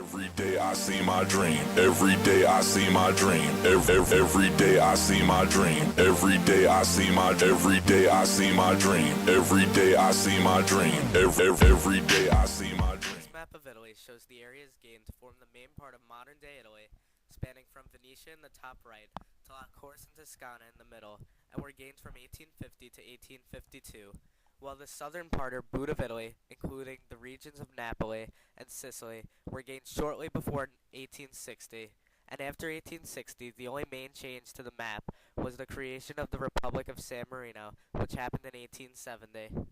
Every day I see my dream. Every day I see my dream. Every day I see my dream. Every day I see my. Every day I see my dream. Every day I see my dream. Every day I see my dream. This map of Italy shows the areas gained to form the main part of modern-day Italy, spanning from Venetia in the top right to La Corse and Toscana in the middle, and were gained from 1850 to 1852. While the southern part or boot of Italy, including the regions of Napoli and Sicily, were gained shortly before 1860. And after 1860, the only main change to the map was the creation of the Republic of San Marino, which happened in 1870.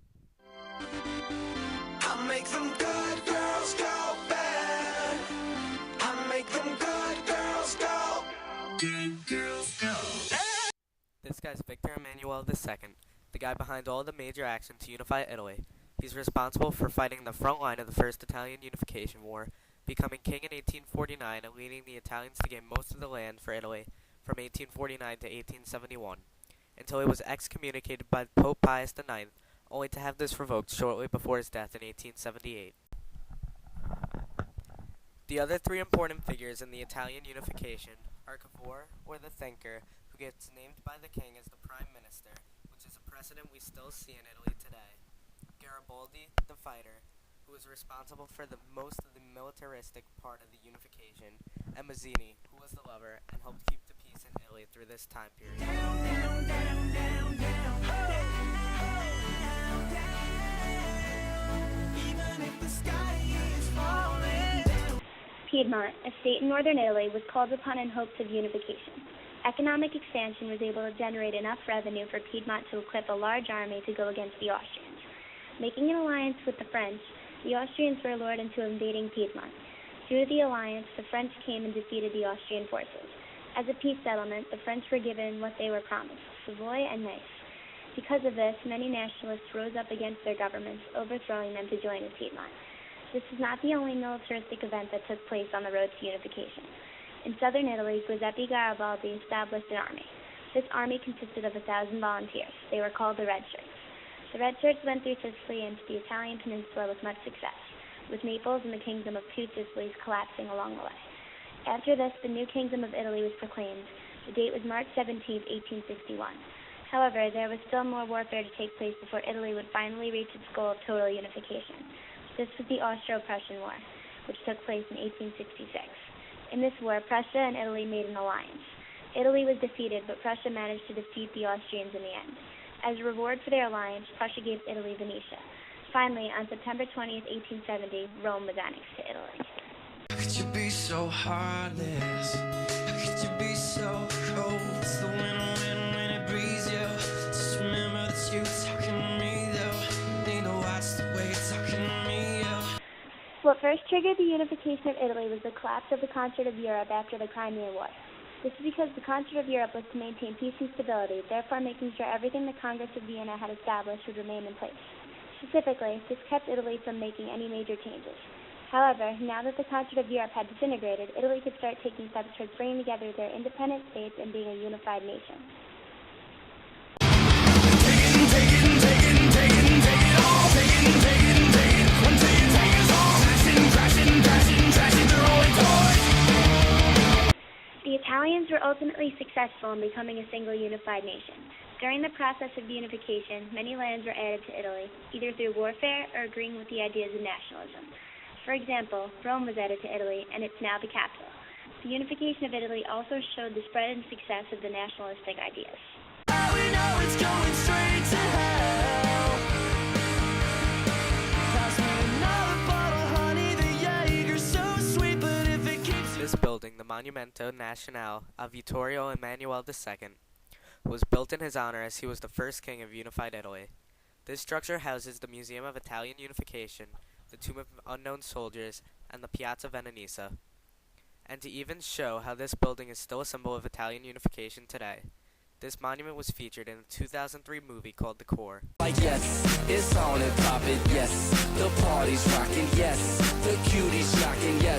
I make them good girls go bad. I make them good girls go. Good girls go. This guy's Victor Emmanuel II, the guy behind all the major action to unify Italy. He's responsible for fighting the front line of the First Italian Unification War, becoming king in 1849 and leading the Italians to gain most of the land for Italy from 1849 to 1871, until he was excommunicated by Pope Pius IX, only to have this revoked shortly before his death in 1878. The other three important figures in the Italian unification are Cavour, or the thinker, who gets named by the king as the prime minister, which is a precedent we still see in Italy today; Garibaldi, the fighter, who was responsible for the most of the militaristic part of the unification; and Mazzini, who was the lover and helped keep the peace in Italy through this time period. Piedmont, a state in northern Italy, was called upon in hopes of unification. Economic expansion was able to generate enough revenue for Piedmont to equip a large army to go against the Austrians. Making an alliance with the French, the Austrians were lured into invading Piedmont. Through the alliance, the French came and defeated the Austrian forces. As a peace settlement, the French were given what they were promised, Savoy and Nice. Because of this, many nationalists rose up against their governments, overthrowing them to join with Piedmont. This is not the only militaristic event that took place on the road to unification. In southern Italy, Giuseppe Garibaldi established an army. This army consisted of 1,000 volunteers. They were called the Red Shirts. The Red Shirts went through Sicily and to the Italian peninsula with much success, with Naples and the Kingdom of Two Sicilies collapsing along the way. After this, the new Kingdom of Italy was proclaimed. The date was March 17, 1861. However, there was still more warfare to take place before Italy would finally reach its goal of total unification. This was the Austro-Prussian War, which took place in 1866. In this war, Prussia and Italy made an alliance. Italy was defeated, but Prussia managed to defeat the Austrians in the end. As a reward for their alliance, Prussia gave Italy Venetia. Finally, on September 20, 1870, Rome was annexed to Italy. How could you be so heartless? How could you be so cold? It's the when it breathes you. Just remember that you talking to me though. Need to watch the way you're talking to me, yo. What first triggered the unification of Italy was the collapse of the Concert of Europe after the Crimean War. This is because the Concert of Europe was to maintain peace and stability, therefore making sure everything the Congress of Vienna had established would remain in place. Specifically, this kept Italy from making any major changes. However, now that the Concert of Europe had disintegrated, Italy could start taking steps towards bringing together their independent states and being a unified nation. The Italians were ultimately successful in becoming a single unified nation. During the process of unification, many lands were added to Italy, either through warfare or agreeing with the ideas of nationalism. For example, Rome was added to Italy, and it's now the capital. The unification of Italy also showed the spread and success of the nationalistic ideas. We know it's going straight to hell. Pass me another bottle, honey, the Jaeger's so sweet, but if it keeps you... This building, the Monumento Nazionale of Vittorio Emanuele II, was built in his honor as he was the first king of unified Italy. This structure houses the Museum of Italian Unification, the Tomb of Unknown Soldiers, and the Piazza Venezia. And to even show how this building is still a symbol of Italian unification today, this monument was featured in a 2003 movie called The Core. Like yes, it's on and poppin', yes, the party's rockin', yes, the cuties shockin', yes.